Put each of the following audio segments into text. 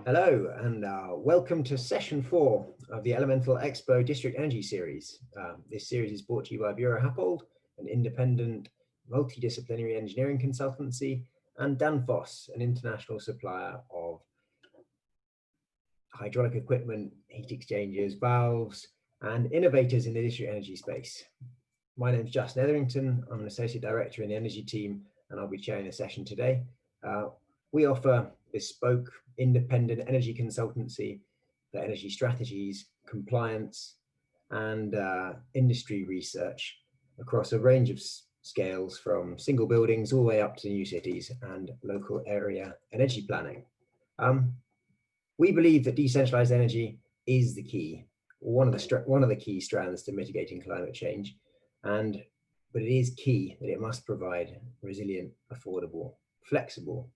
Hello and welcome to session 4 of the Elemental Expo District Energy Series. This series is brought to you by Buro Happold, an independent multidisciplinary engineering consultancy, and Danfoss, an international supplier of hydraulic equipment, heat exchangers, valves, and innovators in the district energy space. My name is Justin Etherington. I'm an associate director in the energy team, and I'll be chairing the session today. We offer bespoke, independent energy consultancy for energy strategies, compliance, and industry research across a range of scales, from single buildings all the way up to new cities and local area energy planning. We believe that decentralized energy is the key, one of the key strands to mitigating climate change, but it is key that it must provide resilient, affordable, flexible,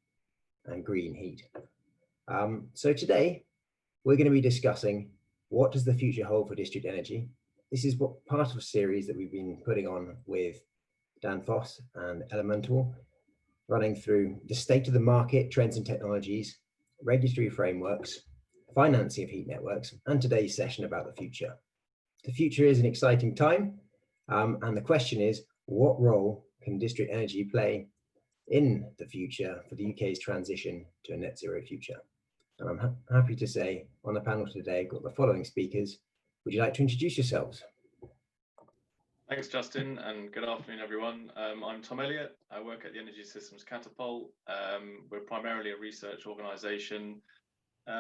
and green heat. So today, we're going to be discussing what does the future hold for district energy. This is part of a series that we've been putting on with Danfoss and Elemental, running through the state of the market, trends and technologies, regulatory frameworks, financing of heat networks, and today's session about the future. The future is an exciting time, and the question is, what role can district energy play in the future for the UK's transition to a net zero future? And I'm happy to say on the panel today, I've got the following speakers. Would you like to introduce yourselves? Thanks, Justin, and good afternoon, everyone. I'm Tom Elliott. I work at the Energy Systems Catapult. We're primarily a research organisation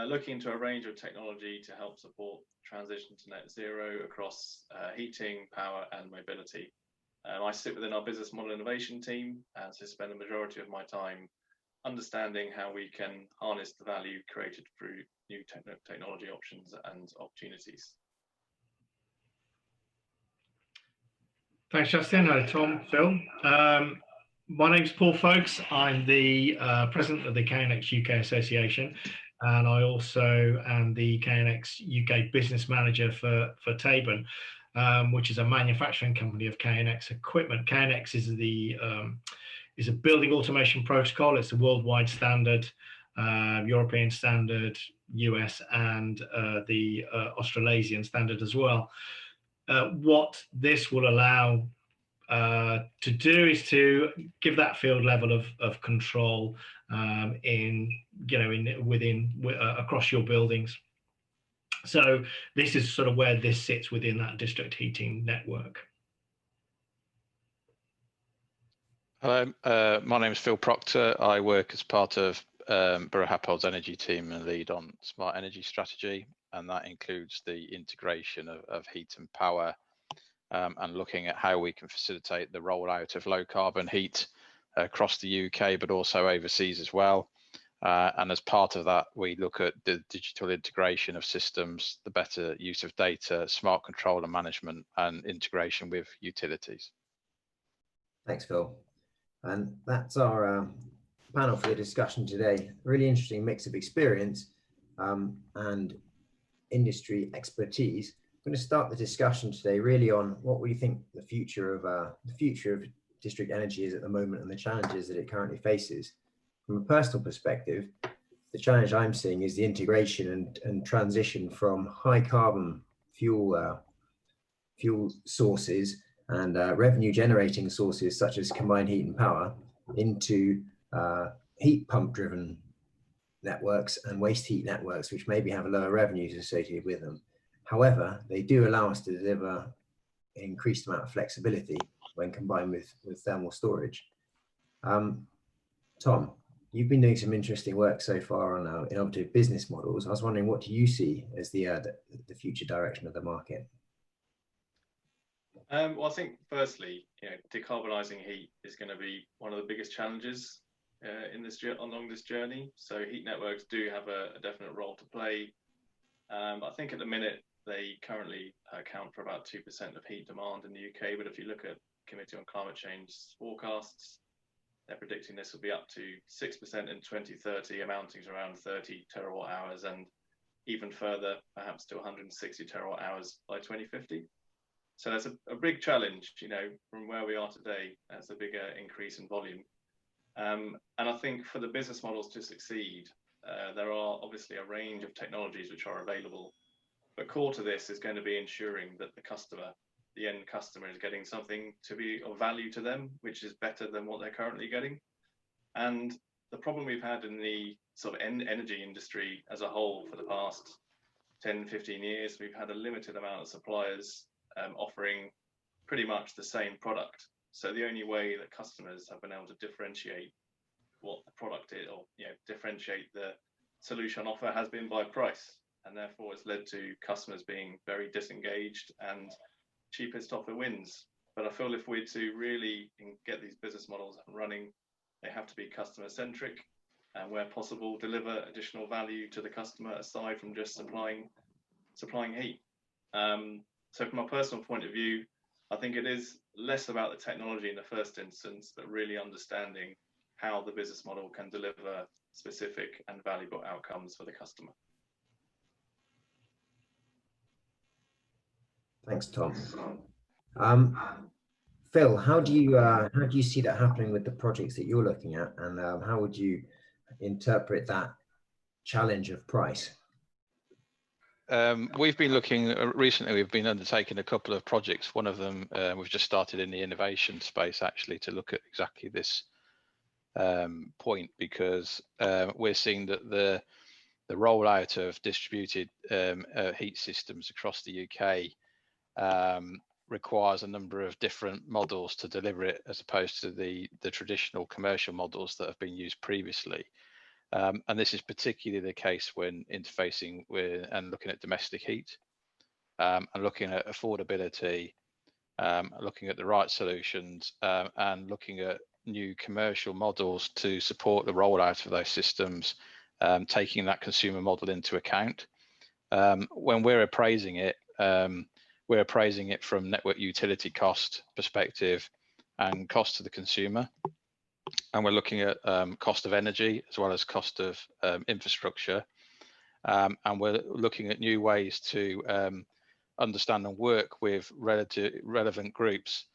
looking into a range of technology to help support transition to net zero across heating, power, and mobility. I sit within our business model innovation team, and so spend the majority of my time understanding how we can harness the value created through new technology options and opportunities. Thanks, Justin. Hi, Tom, Phil. My name's Paul Foulkes. I'm the president of the KNX UK Association, and I also am the KNX UK business manager for Taben, which is a manufacturing company of KNX equipment. KNX is a building automation protocol. It's a worldwide standard, European standard, US, and the Australasian standard as well. What this will allow to do is to give that field level of control across your buildings. So this is sort of where this sits within that district heating network. Hello, my name is Phil Proctor. I work as part of Buro Happold's energy team and lead on smart energy strategy, and that includes the integration of heat and power and looking at how we can facilitate the rollout of low carbon heat across the UK, but also overseas as well. And as part of that, we look at the digital integration of systems, the better use of data, smart control and management, and integration with utilities. Thanks, Phil. And that's our panel for the discussion today. Really interesting mix of experience and industry expertise. I'm going to start the discussion today really on what we think the future of district energy is at the moment and the challenges that it currently faces. From a personal perspective, the challenge I'm seeing is the integration and transition from high carbon fuel sources and revenue generating sources such as combined heat and power into heat pump driven networks and waste heat networks, which maybe have lower revenues associated with them. However, they do allow us to deliver an increased amount of flexibility when combined with thermal storage. Tom, you've been doing some interesting work so far on innovative business models. I was wondering, what do you see as the future direction of the market? Well, I think firstly, decarbonising heat is going to be one of the biggest challenges along this journey. So heat networks do have a definite role to play. I think at the minute they currently account for about 2% of heat demand in the UK. But if you look at Committee on Climate Change's forecasts, they're predicting this will be up to 6% in 2030, amounting to around 30 terawatt hours, and even further, perhaps to 160 terawatt hours by 2050. So that's a big challenge, from where we are today. That's a bigger increase in volume. And I think for the business models to succeed, there are obviously a range of technologies which are available, but core to this is going to be ensuring that the end customer is getting something to be of value to them, which is better than what they're currently getting. And the problem we've had in the sort of energy industry as a whole for the past 10, 15 years, we've had a limited amount of suppliers offering pretty much the same product. So the only way that customers have been able to differentiate what the product is, or differentiate the solution offer, has been by price, and therefore it's led to customers being very disengaged, and cheapest offer wins. But I feel if we're to really get these business models up and running, they have to be customer centric, and where possible deliver additional value to the customer aside from just supplying heat. So from a personal point of view, I think it is less about the technology in the first instance, but really understanding how the business model can deliver specific and valuable outcomes for the customer. Thanks, Tom. Phil, how do you see that happening with the projects that you're looking at, and how would you interpret that challenge of price? We've been looking recently. We've been undertaking a couple of projects. One of them we've just started in the innovation space, actually, to look at exactly this point, because we're seeing that the rollout of distributed heat systems across the UK requires a number of different models to deliver it, as opposed to the traditional commercial models that have been used previously. And this is particularly the case when interfacing with and looking at domestic heat, and looking at affordability, looking at the right solutions, and looking at new commercial models to support the rollout of those systems, taking that consumer model into account. When we're appraising it from network utility cost perspective and cost to the consumer. And we're looking at cost of energy as well as cost of infrastructure. And we're looking at new ways to understand and work with relevant groups,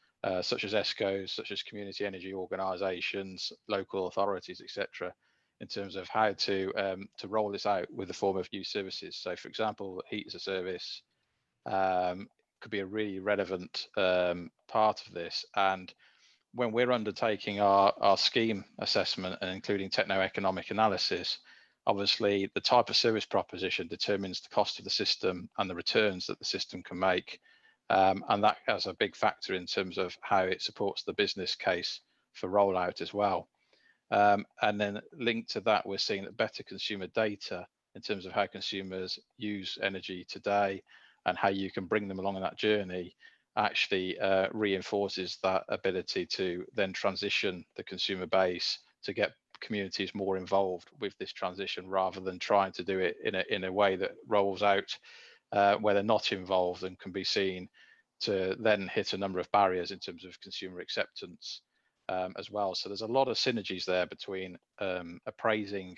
such as ESCOs, such as community energy organisations, local authorities, etc., in terms of how to roll this out with the form of new services. So, for example, heat as a service could be a really relevant part of this. And when we're undertaking our scheme assessment and including techno-economic analysis, obviously the type of service proposition determines the cost of the system and the returns that the system can make. And that has a big factor in terms of how it supports the business case for rollout as well. And then linked to that, we're seeing that better consumer data in terms of how consumers use energy today and how you can bring them along on that journey actually reinforces that ability to then transition the consumer base to get communities more involved with this transition, rather than trying to do it in a way that rolls out where they're not involved and can be seen to then hit a number of barriers in terms of consumer acceptance as well. So there's a lot of synergies there between appraising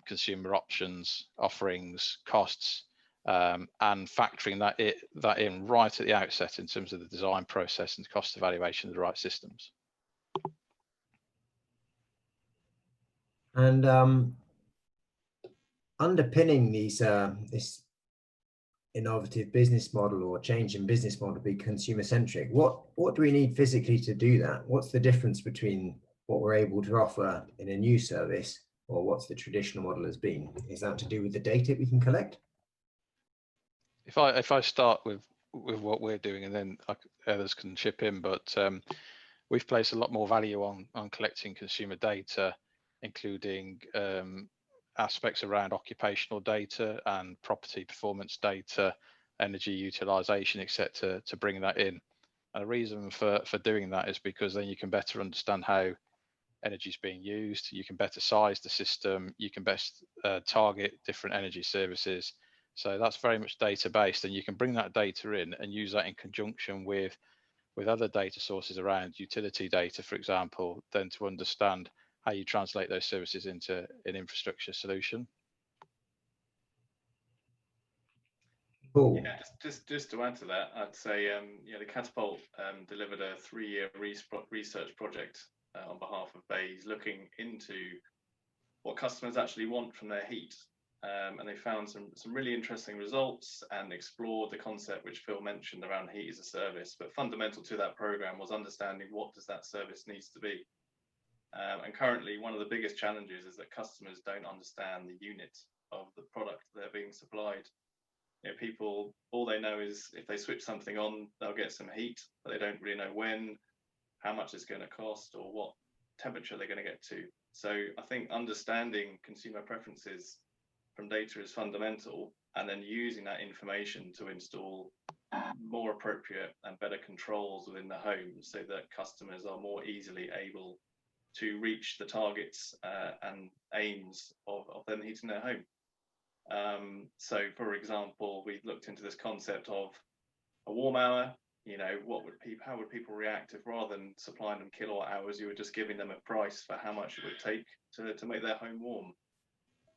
consumer options, offerings, costs, and factoring that in right at the outset in terms of the design process and cost evaluation of the right systems. And underpinning this innovative business model or change in business model to be consumer centric, what do we need physically to do that? What's the difference between what we're able to offer in a new service or what's the traditional model has been? Is that to do with the data we can collect? If I start with what we're doing, and then others can chip in, but we've placed a lot more value on collecting consumer data, including aspects around occupational data and property performance data, energy utilization, etc., to bring that in. And the reason for doing that is because then you can better understand how energy is being used, you can better size the system, you can best target different energy services. So that's very much data based, and you can bring that data in and use that in conjunction with other data sources around utility data, for example, then to understand how you translate those services into an infrastructure solution. Cool. Yeah, just to add to that, I'd say the Catapult delivered a 3-year research project on behalf of BEIS, looking into what customers actually want from their heat. And they found some really interesting results and explored the concept which Phil mentioned around heat as a service. But fundamental to that program was understanding what does that service needs to be. And currently, one of the biggest challenges is that customers don't understand the unit of the product they're being supplied. You know, people, all they know is if they switch something on, they'll get some heat, but they don't really know when, how much it's going to cost, or what temperature they're going to get to. So I think understanding consumer preferences from data is fundamental, and then using that information to install more appropriate and better controls within the home so that customers are more easily able to reach the targets and aims of them heating their home. So for example, we looked into this concept of a warm hour. You know, how would people react if rather than supplying them kilowatt hours, you were just giving them a price for how much it would take to make their home warm?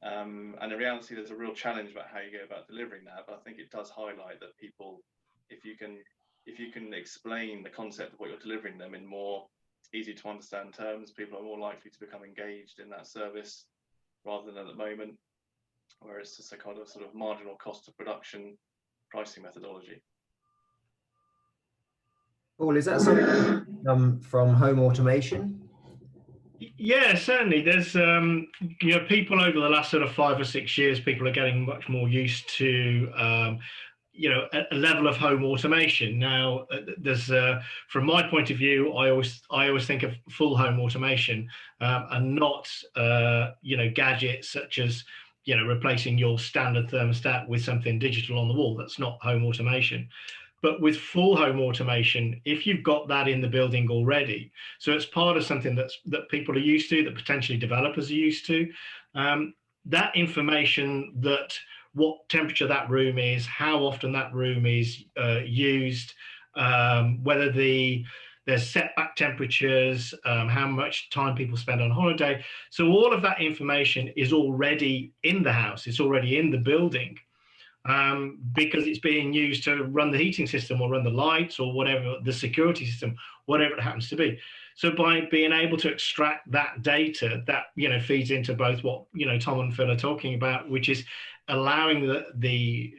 And in reality, there's a real challenge about how you go about delivering that. But I think it does highlight that people, if you can explain the concept of what you're delivering them in more easy to understand terms, people are more likely to become engaged in that service rather than at the moment, where it's just a kind of sort of marginal cost of production pricing methodology. Paul, is that something from home automation? Yeah, certainly. There's people over the last sort of 5 or 6 years, people are getting much more used to a level of home automation. Now, there's from my point of view, I always think of full home automation and not gadgets such as replacing your standard thermostat with something digital on the wall. That's not home automation. But with full home automation, if you've got that in the building already, so it's part of something that people are used to, that potentially developers are used to, that information, that what temperature that room is, how often that room is used, whether there's setback temperatures, how much time people spend on holiday. So all of that information is already in the house, it's already in the building. Because it's being used to run the heating system or run the lights or whatever, the security system, whatever it happens to be. So by being able to extract that data, that feeds into both what Tom and Phil are talking about, which is allowing the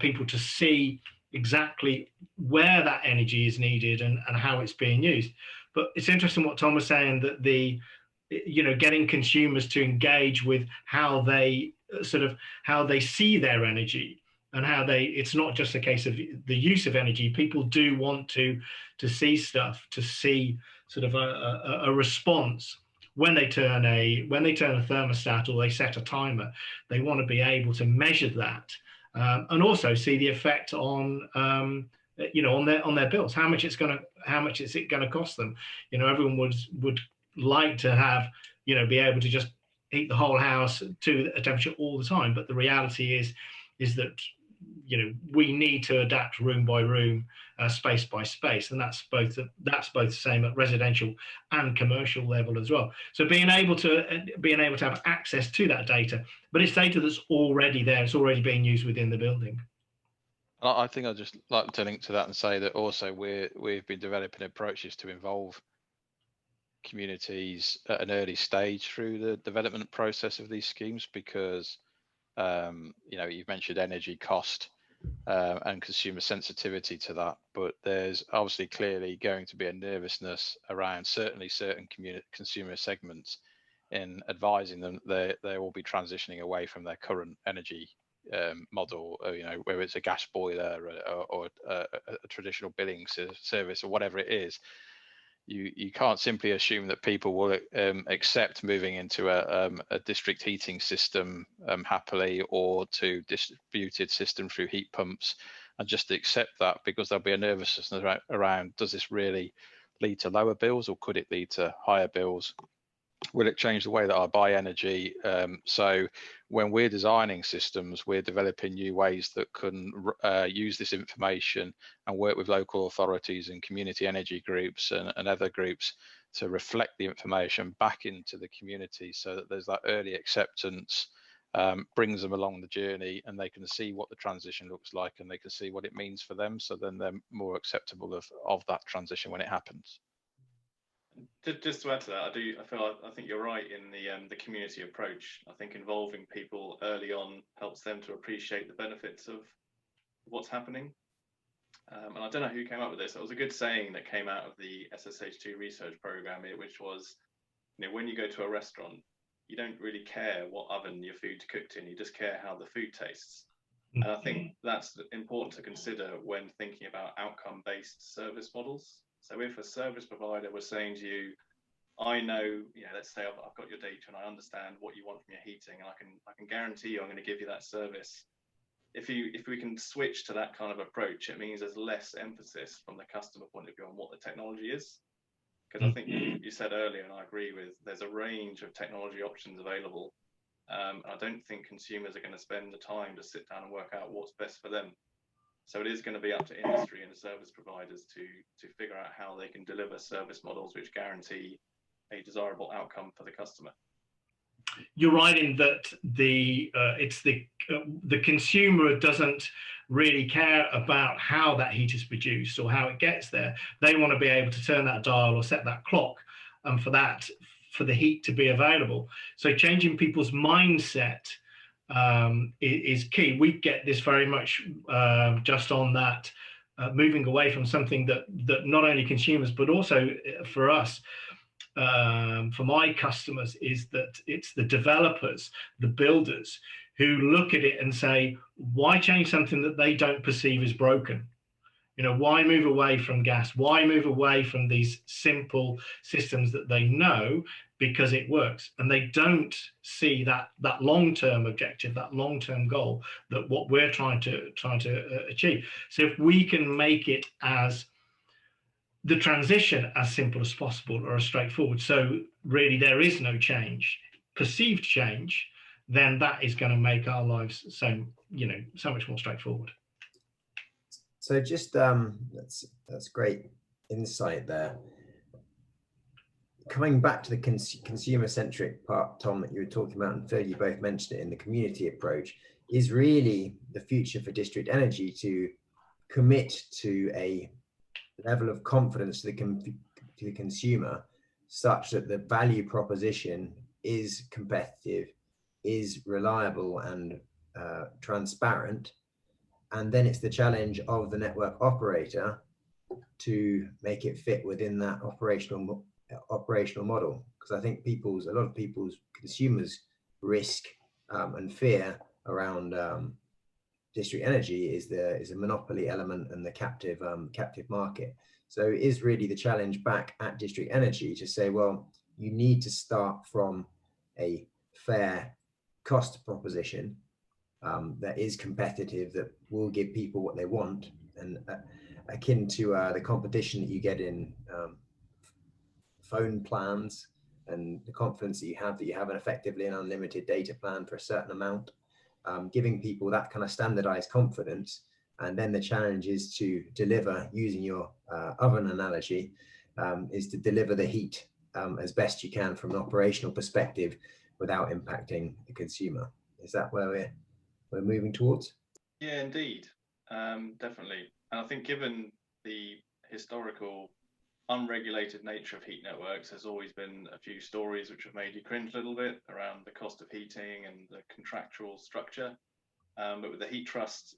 people to see exactly where that energy is needed and how it's being used. But it's interesting what Tom was saying, that getting consumers to engage with how they see their energy and how it's not just a case of the use of energy. People do want to see stuff, to see sort of a response when they turn a thermostat or they set a timer. They want to be able to measure that and also see the effect on on their bills. How much is it going to cost them? Everyone would like to have be able to just heat the whole house to a temperature all the time, but the reality is that we need to adapt room by room, space by space, and that's both the same at residential and commercial level as well. So being able to have access to that data, but it's data that's already there, it's already being used within the building. I think I'd just like to link to that and say that also we've been developing approaches to involve communities at an early stage through the development process of these schemes, because you've mentioned energy cost and consumer sensitivity to that, but there's obviously clearly going to be a nervousness around certainly certain consumer segments in advising them they will be transitioning away from their current energy model, whether it's a gas boiler or a traditional billing service or whatever it is. You can't simply assume that people will accept moving into a district heating system happily, or to distributed system through heat pumps, and just accept that, because there'll be a nervousness around, does this really lead to lower bills, or could it lead to higher bills? Will it change the way that I buy energy? So when we're designing systems, we're developing new ways that can use this information and work with local authorities and community energy groups and other groups to reflect the information back into the community, so that there's that early acceptance, brings them along the journey, and they can see what the transition looks like, and they can see what it means for them, so then they're more acceptable of that transition when it happens. Just to add to that, I think you're right in the community approach. I think involving people early on helps them to appreciate the benefits of what's happening. And I don't know who came up with this. It was a good saying that came out of the SSH2 research program, which was, when you go to a restaurant, you don't really care what oven your food's cooked in. You just care how the food tastes. And I think that's important to consider when thinking about outcome-based service models. So if a service provider was saying to you, I know, let's say I've got your data and I understand what you want from your heating, and I can guarantee you I'm going to give you that service. If we can switch to that kind of approach, it means there's less emphasis from the customer point of view on what the technology is. Because I think you said earlier, and I agree with, there's a range of technology options available. I don't think consumers are going to spend the time to sit down and work out what's best for them. So it is going to be up to industry and the service providers to figure out how they can deliver service models which guarantee a desirable outcome for the customer. You're right in that it's the consumer doesn't really care about how that heat is produced or how it gets there. They want to be able to turn that dial or set that clock, and for the heat to be available. So changing people's mindset is key. We get this very much just on that, moving away from something that not only consumers but also for us. For my customers, is that it's the developers, the builders, who look at it and say, why change something that they don't perceive as broken? Why move away from gas? Why move away from these simple systems that they know because it works? And they don't see that long-term objective, that long-term goal, that what we're trying to achieve. So if we can make it as the transition as simple as possible or as straightforward, so really there is no change, perceived change, then that is going to make our lives so much more straightforward. So just that's great insight there. Coming back to the consumer-centric part, Tom, that you were talking about, and Phil, you both mentioned it in the community approach, is really the future for district energy to commit to a level of confidence to the consumer such that the value proposition is competitive, is reliable and transparent. And then it's the challenge of the network operator to make it fit within that operational model. Because I think a lot of people's consumers' risk and fear around district energy is a monopoly element and the captive market. So it is really the challenge back at district energy to say, well, you need to start from a fair cost proposition that is competitive, that will give people what they want, and akin to the competition that you get in phone plans, and the confidence that you have effectively an unlimited data plan for a certain amount. Giving people that kind of standardized confidence. And then the challenge is to deliver, using your oven analogy, is to deliver the heat as best you can from an operational perspective without impacting the consumer. Is that where we're moving towards? Yeah, indeed, definitely. And I think given the historical unregulated nature of heat networks, there's always been a few stories which have made you cringe a little bit around the cost of heating and the contractual structure. But with the heat trust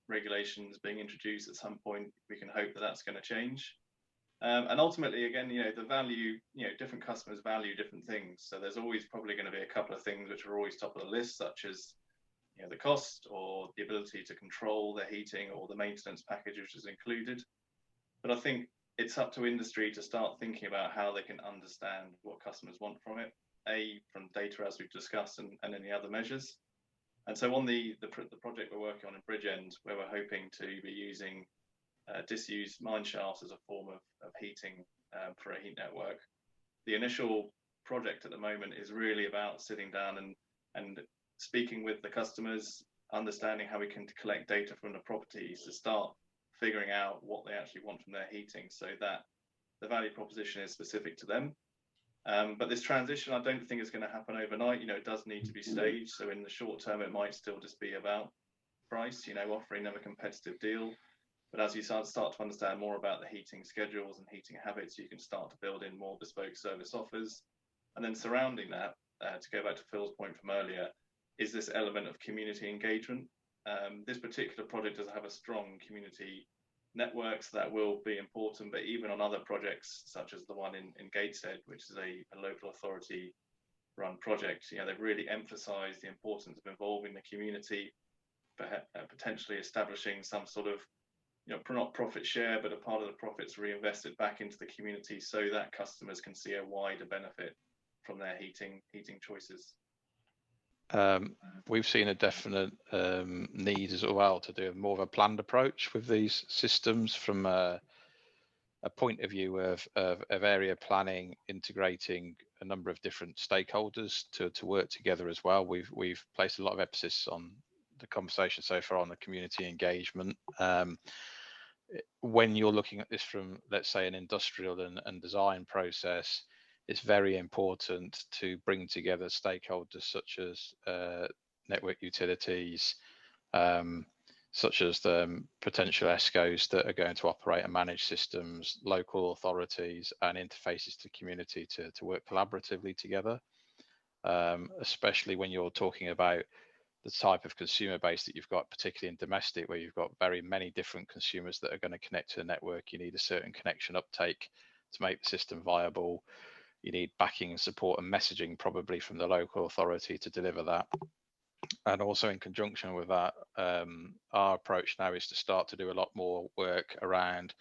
regulations being introduced at some point, we can hope that that's going to change. And ultimately, again, the value, different customers value different things. So there's always probably going to be a couple of things which are always top of the list, such as the cost or the ability to control the heating or the maintenance package which is included. But I think it's up to industry to start thinking about how they can understand what customers want from it, from data as we've discussed, and any other measures. And so on the project we're working on in Bridgend, where we're hoping to be using disused mine shafts as a form of heating for a heat network, the initial project at the moment is really about sitting down and speaking with the customers, understanding how we can collect data from the properties to start figuring out what they actually want from their heating, so that the value proposition is specific to them. But this transition, I don't think is going to happen overnight. It does need to be staged. So in the short term, it might still just be about price, offering them a competitive deal. But as you start to understand more about the heating schedules and heating habits, you can start to build in more bespoke service offers. And then surrounding that, to go back to Phil's point from earlier, is this element of community engagement. This particular project does have a strong community network, so that will be important, but even on other projects, such as the one in Gateshead, which is a local authority run project, they've really emphasized the importance of involving the community, potentially establishing some sort of, not profit share, but a part of the profits reinvested back into the community so that customers can see a wider benefit from their heating choices. We've seen a definite need as well to do more of a planned approach with these systems from a point of view of area planning, integrating a number of different stakeholders to work together as well. We've placed a lot of emphasis on the conversation so far on the community engagement. When you're looking at this from, let's say, an industrial and design process, it's very important to bring together stakeholders such as network utilities, such as the potential ESCOs that are going to operate and manage systems, local authorities, and interfaces to community to work collaboratively together, especially when you're talking about the type of consumer base that you've got, particularly in domestic, where you've got very many different consumers that are going to connect to the network. You need a certain connection uptake to make the system viable. You need backing and support and messaging probably from the local authority to deliver that. And also in conjunction with that, our approach now is to start to do a lot more work around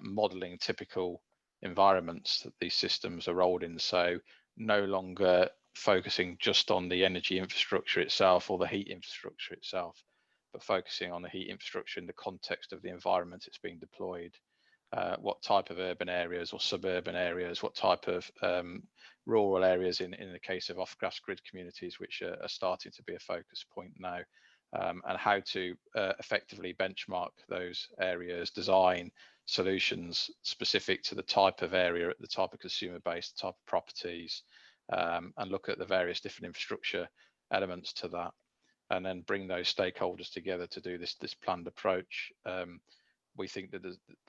modeling typical environments that these systems are rolled in. So no longer focusing just on the energy infrastructure itself or the heat infrastructure itself, but focusing on the heat infrastructure in the context of the environment it's being deployed. What type of urban areas or suburban areas, what type of rural areas in the case of off-gas grid communities, which are starting to be a focus point now, and how to effectively benchmark those areas, design solutions specific to the type of area, the type of consumer base, the type of properties, and look at the various different infrastructure elements to that, and then bring those stakeholders together to do this planned approach. We think that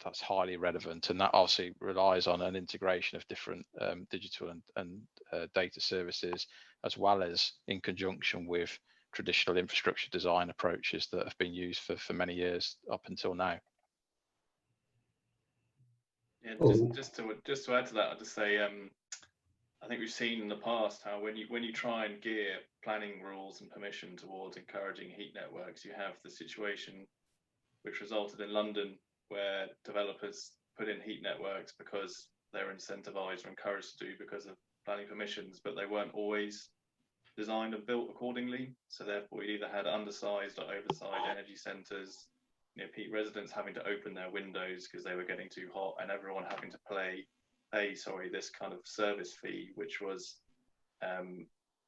that's highly relevant, and that obviously relies on an integration of different digital and data services, as well as in conjunction with traditional infrastructure design approaches that have been used for many years up until now. Yeah, just to add to that, I'd just say I think we've seen in the past how when you try and gear planning rules and permission towards encouraging heat networks, you have the situation which resulted in London, where developers put in heat networks because they're incentivized or encouraged to do because of planning permissions, but they weren't always designed and built accordingly. So therefore, you either had undersized or oversized energy centres, peak residents having to open their windows because they were getting too hot, and everyone having to pay this kind of service fee, which was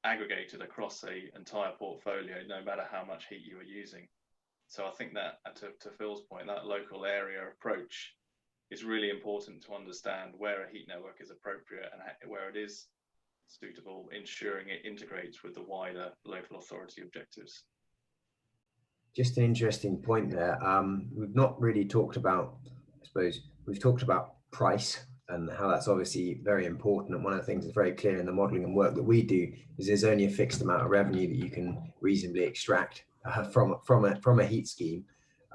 aggregated across the entire portfolio, no matter how much heat you were using. So I think that, to Phil's point, that local area approach is really important to understand where a heat network is appropriate and where it is suitable, ensuring it integrates with the wider local authority objectives. Just an interesting point there. We've not really talked about, I suppose, we've talked about price and how that's obviously very important. And one of the things that's very clear in the modelling and work that we do is there's only a fixed amount of revenue that you can reasonably extract from a heat scheme.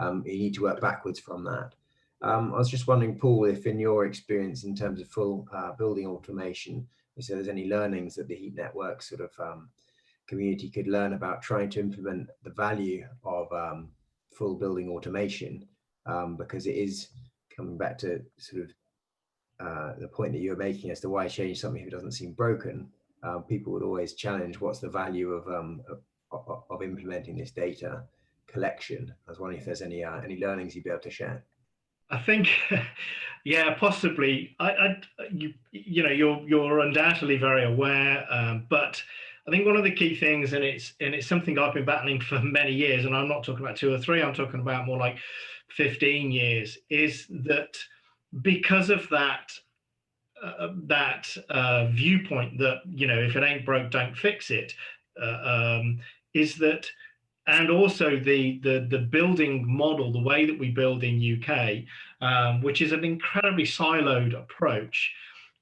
You need to work backwards from that. I was just wondering, Paul, if in your experience in terms of full building automation, if there's any learnings that the heat network sort of community could learn about trying to implement the value of full building automation, because it is coming back to sort of the point that you're making as to why change something if it doesn't seem broken. People would always challenge what's the value of implementing this data collection. I was wondering if there's any learnings you'd be able to share. I think, yeah, possibly. You're undoubtedly very aware, but I think one of the key things, and it's something I've been battling for many years, and I'm not talking about 2 or 3, I'm talking about more like 15 years, is that because of that viewpoint that if it ain't broke, don't fix it, is that and also the building model, the way that we build in UK, which is an incredibly siloed approach,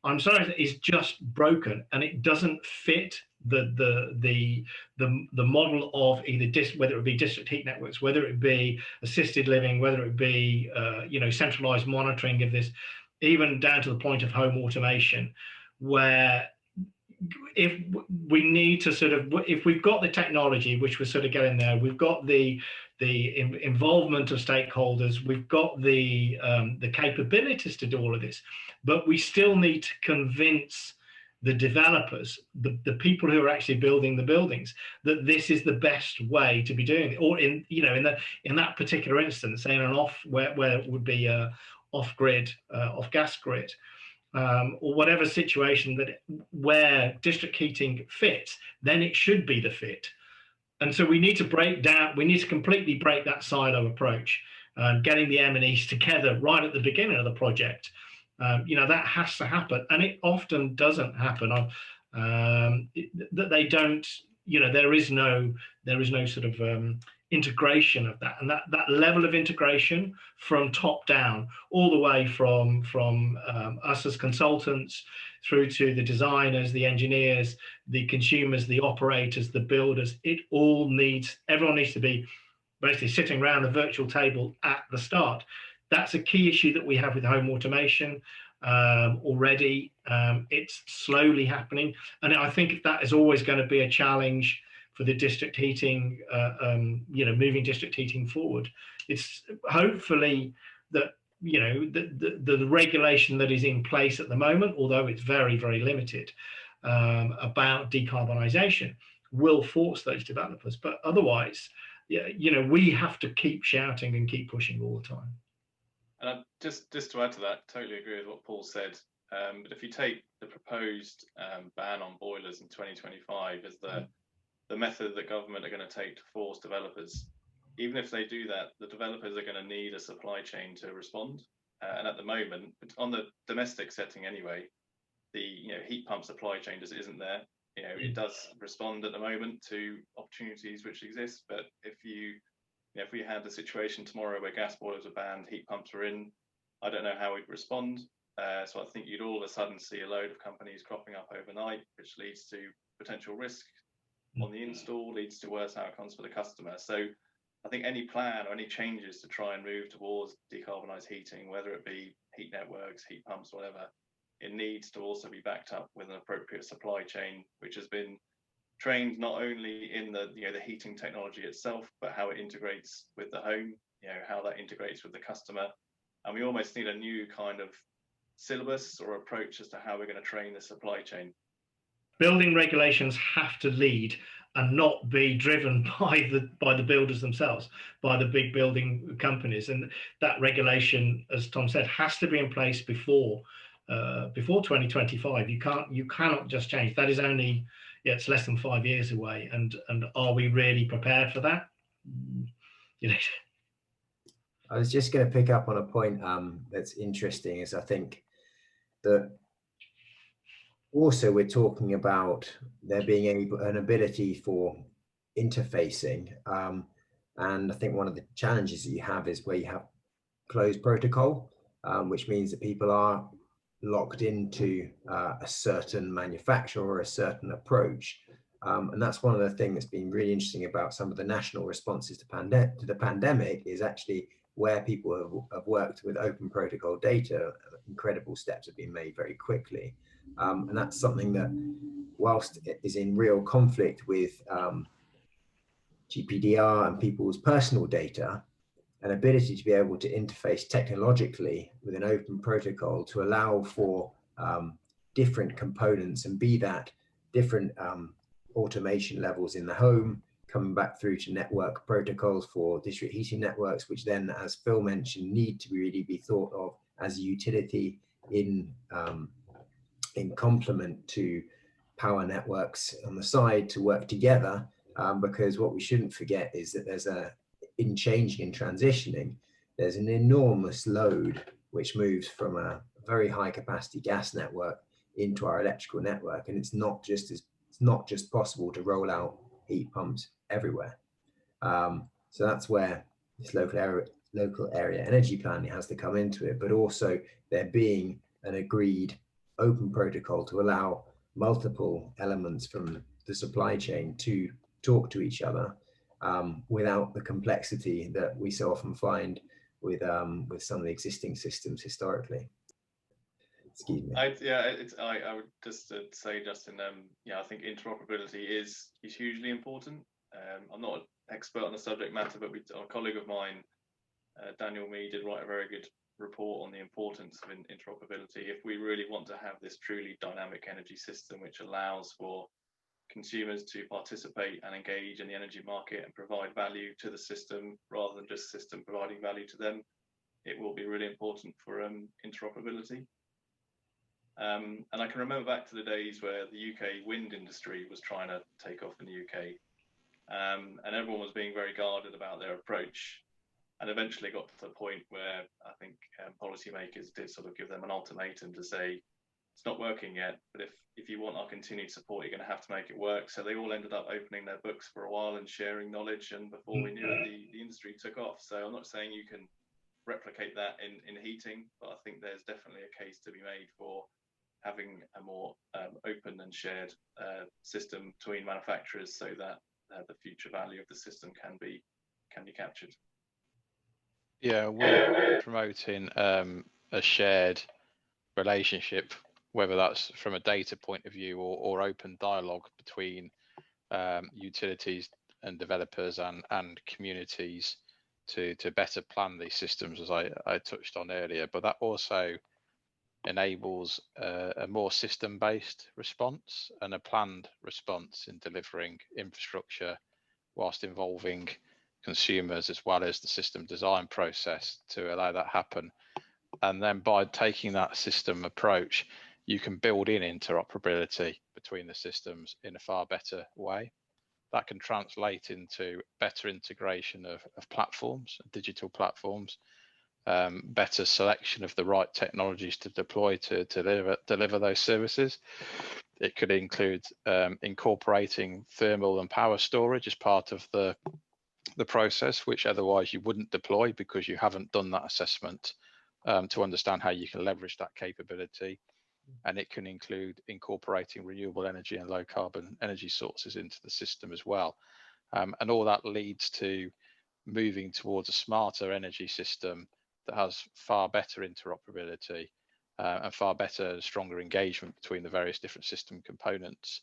I'm sorry, is just broken, and it doesn't fit the model of either whether it be district heat networks, whether it be assisted living, whether it be centralized monitoring of this, even down to the point of home automation, where if we need to if we've got the technology, which we're sort of getting there, we've got the involvement of stakeholders, we've got the capabilities to do all of this, but we still need to convince the developers, the people who are actually building the buildings, that this is the best way to be doing it. Or in that particular instance, saying an where it would be off grid, off gas grid, or whatever situation where district heating fits, then it should be the fit. And so we need to completely break that silo approach, getting the M&Es together right at the beginning of the project. That has to happen, and it often doesn't happen. That they don't, there is no sort of integration of that, and that level of integration from top down, all the way from us as consultants through to the designers, the engineers, the consumers, the operators, the builders. Everyone needs to be basically sitting around the virtual table at the start. That's a key issue that we have with home automation already. It's slowly happening, and I think that is always going to be a challenge for the district heating, moving district heating forward. It's hopefully that the regulation that is in place at the moment, although it's very, very limited, about decarbonisation, will force those developers. But otherwise, we have to keep shouting and keep pushing all the time. And just to add to that, totally agree with what Paul said. But if you take the proposed ban on boilers in 2025 as the method that government are going to take to force developers, even if they do that, the developers are going to need a supply chain to respond. And at the moment, on the domestic setting anyway, the heat pump supply chain just isn't there. It does respond at the moment to opportunities which exist, but if we had a situation tomorrow where gas boilers were banned, heat pumps were in, I don't know how we'd respond. So I think you'd all of a sudden see a load of companies cropping up overnight, which leads to potential risk on the install, leads to worse outcomes for the customer. So I think any plan or any changes to try and move towards decarbonised heating, whether it be heat networks, heat pumps, whatever, it needs to also be backed up with an appropriate supply chain, which has been trained not only in the heating technology itself, but how it integrates with the home, how that integrates with the customer. And we almost need a new kind of syllabus or approach as to how we're going to train the supply chain. Building regulations have to lead and not be driven by the builders themselves, by the big building companies. And that regulation, as Tom said, has to be in place before 2025. You cannot just change. That is only, it's less than 5 years away. And are we really prepared for that? I was just going to pick up on a point that's interesting, is I think that also we're talking about there being an ability for interfacing. And I think one of the challenges that you have is where you have closed protocol, which means that people are locked into a certain manufacturer or a certain approach. And that's one of the things that's been really interesting about some of the national responses to the pandemic, is actually where people have worked with open protocol data, incredible steps have been made very quickly. And that's something that, whilst it is in real conflict with GPDR and people's personal data, an ability to be able to interface technologically with an open protocol to allow for different components, and be that different automation levels in the home, coming back through to network protocols for district heating networks, which then, as Phil mentioned, need to really be thought of as a utility in complement to power networks on the side to work together. Because what we shouldn't forget is that in changing and transitioning, there's an enormous load which moves from a very high capacity gas network into our electrical network, and it's not just possible to roll out heat pumps everywhere. So that's where this local area energy planning has to come into it, but also there being an agreed open protocol to allow multiple elements from the supply chain to talk to each other without the complexity that we so often find with some of the existing systems historically. Excuse me. I would just say, Justin, I think interoperability is hugely important. I'm not an expert on the subject matter, but a colleague of mine, Daniel Mee, did write a very good report on the importance of interoperability. If we really want to have this truly dynamic energy system, which allows for consumers to participate and engage in the energy market and provide value to the system rather than just system providing value to them, it will be really important for interoperability. And I can remember back to the days where the UK wind industry was trying to take off in the UK, and everyone was being very guarded about their approach, and eventually got to the point where I think policymakers did sort of give them an ultimatum to say, it's not working yet, but if you want our continued support, you're going to have to make it work. So they all ended up opening their books for a while and sharing knowledge, and before we knew it, the industry took off. So I'm not saying you can replicate that in heating, but I think there's definitely a case to be made for having a more open and shared system between manufacturers, so that the future value of the system can be captured. Yeah, we're promoting a shared relationship, whether that's from a data point of view or open dialogue between utilities and developers and communities to better plan these systems, as I touched on earlier. But that also enables a more system-based response and a planned response in delivering infrastructure whilst involving consumers as well as the system design process to allow that happen. And then by taking that system approach, you can build in interoperability between the systems in a far better way. That can translate into better integration of platforms, digital platforms, better selection of the right technologies to deploy to deliver those services. It could include incorporating thermal and power storage as part of the process, which otherwise you wouldn't deploy because you haven't done that assessment to understand how you can leverage that capability. And it can include incorporating renewable energy and low carbon energy sources into the system as well. And all that leads to moving towards a smarter energy system that has far better interoperability and far better, stronger engagement between the various different system components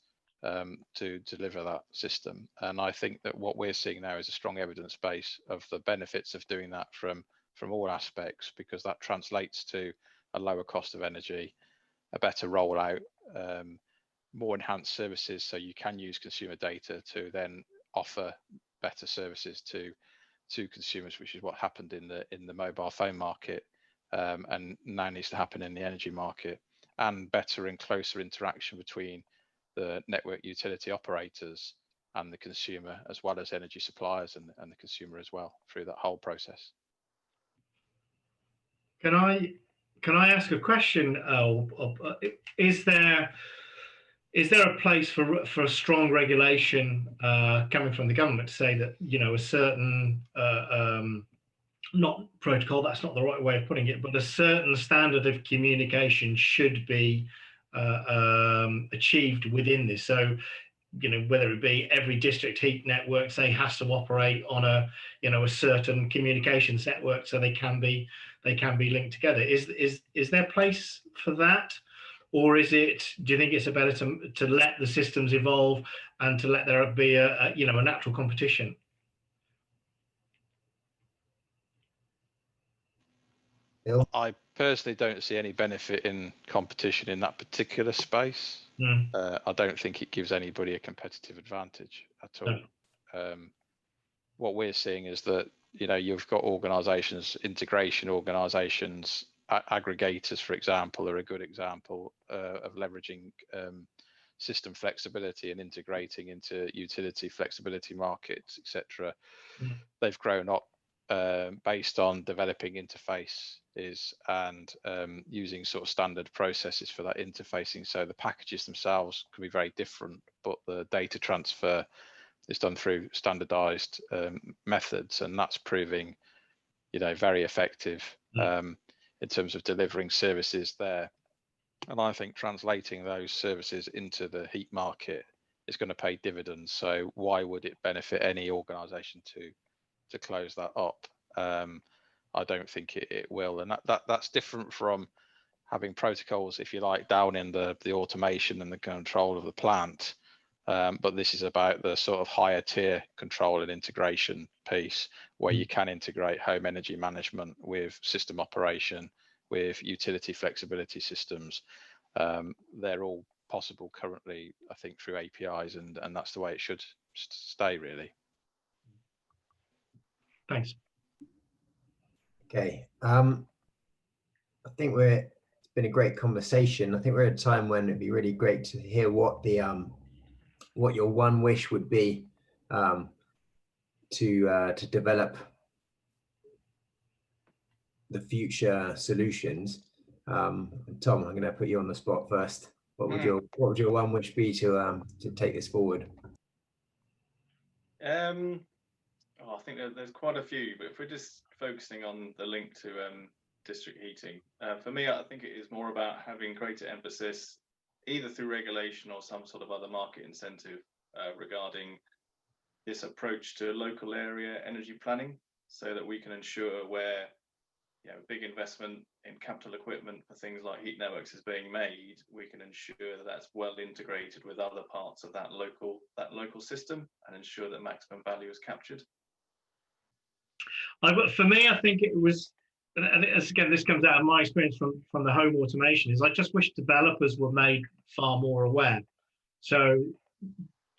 to deliver that system. And I think that what we're seeing now is a strong evidence base of the benefits of doing that from all aspects, because that translates to a lower cost of energy, a better rollout, more enhanced services, so you can use consumer data to then offer better services to consumers, which is what happened in the mobile phone market, and now needs to happen in the energy market, and better and closer interaction between the network utility operators and the consumer, as well as energy suppliers and the consumer as well, through that whole process. Can I ask a question? Is there a place for a strong regulation coming from the government to say that, you know, a certain not protocol, that's not the right way of putting it, but a certain standard of communication should be achieved within this? So, you know, whether it be every district heat network, say, has to operate on a certain communications network, so they can be linked together. Is there place for that, or is it? Do you think it's better to let the systems evolve and to let there be a natural competition? Bill? I personally don't see any benefit in competition in that particular space. I don't think it gives anybody a competitive advantage at all. No. What we're seeing is that, you know, you've got organizations, integration organizations, aggregators, for example, are a good example of leveraging system flexibility and integrating into utility flexibility markets, etc. They've grown up based on developing interfaces and using sort of standard processes for that interfacing. So the packages themselves can be very different, but the data transfer it's done through standardized methods, and that's proving, very effective in terms of delivering services there. And I think translating those services into the heat market is going to pay dividends. So why would it benefit any organisation to close that up? I don't think it will, and that's different from having protocols, if you like, down in the automation and the control of the plant. But this is about the sort of higher tier control and integration piece, where you can integrate home energy management with system operation, with utility flexibility systems. They're all possible currently, I think, through APIs, and that's the way it should stay, really. Thanks. Okay. I think it's been a great conversation. I think we're at a time when it'd be really great to hear what your one wish would be to develop the future solutions. Tom, I'm going to put you on the spot first. What would your one wish be to take this forward? I think there's quite a few, but if we're just focusing on the link to district heating, for me, I think it is more about having greater emphasis, either through regulation or some sort of other market incentive, regarding this approach to local area energy planning, so that we can ensure where big investment in capital equipment for things like heat networks is being made, we can ensure that that's well integrated with other parts of that local system and ensure that maximum value is captured. For me, I think it was, and again, this comes out of my experience from the home automation, is I just wish developers were made far more aware. So,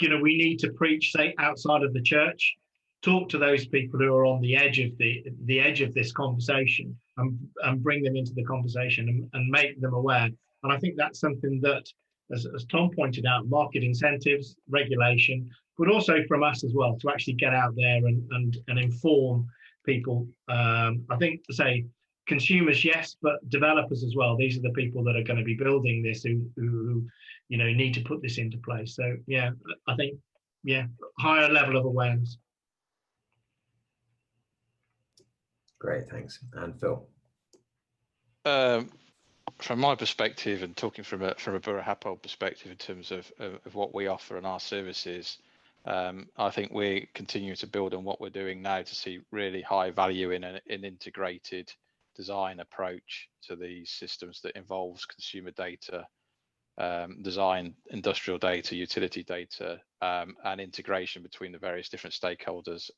we need to preach, say, outside of the church, talk to those people who are on the edge of the edge of this conversation, and bring them into the conversation and make them aware. And I think that's something that, as Tom pointed out, market incentives, regulation, but also from us as well, to actually get out there and inform people. I think, to say, consumers, yes, but developers as well. These are the people that are going to be building this, who need to put this into place. So yeah, I think, higher level of awareness. Great, thanks. And Phil? From my perspective, and talking from a Buro Happold perspective in terms of what we offer and our services, I think we continue to build on what we're doing now to see really high value in an integrated design approach to these systems that involves consumer data, design, industrial data, utility data, and integration between the various different stakeholders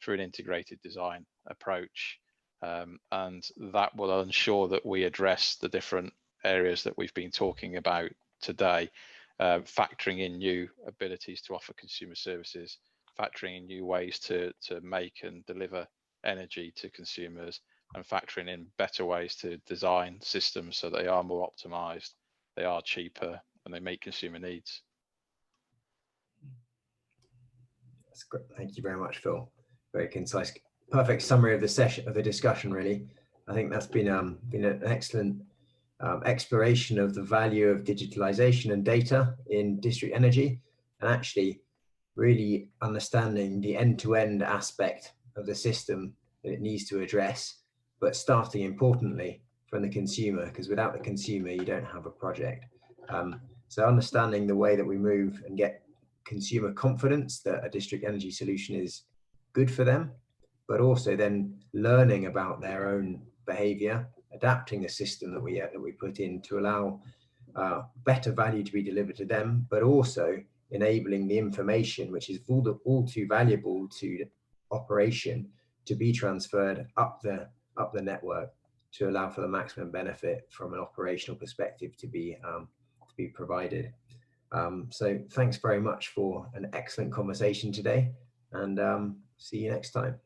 through an integrated design approach. And that will ensure that we address the different areas that we've been talking about today, factoring in new abilities to offer consumer services, factoring in new ways to make and deliver energy to consumers, and factoring in better ways to design systems so they are more optimized, they are cheaper, and they meet consumer needs. That's great. Thank you very much, Phil. Very concise, perfect summary of the session, of the discussion, really. I think that's been an excellent exploration of the value of digitalization and data in district energy, and actually really understanding the end-to-end aspect of the system that it needs to address, but starting importantly from the consumer, because without the consumer, you don't have a project. So understanding the way that we move and get consumer confidence that a district energy solution is good for them, but also then learning about their own behavior, adapting the system that we put in to allow better value to be delivered to them, but also enabling the information, which is all too valuable to operation, to be transferred up the network to allow for the maximum benefit from an operational perspective to be provided. So thanks very much for an excellent conversation today, and see you next time.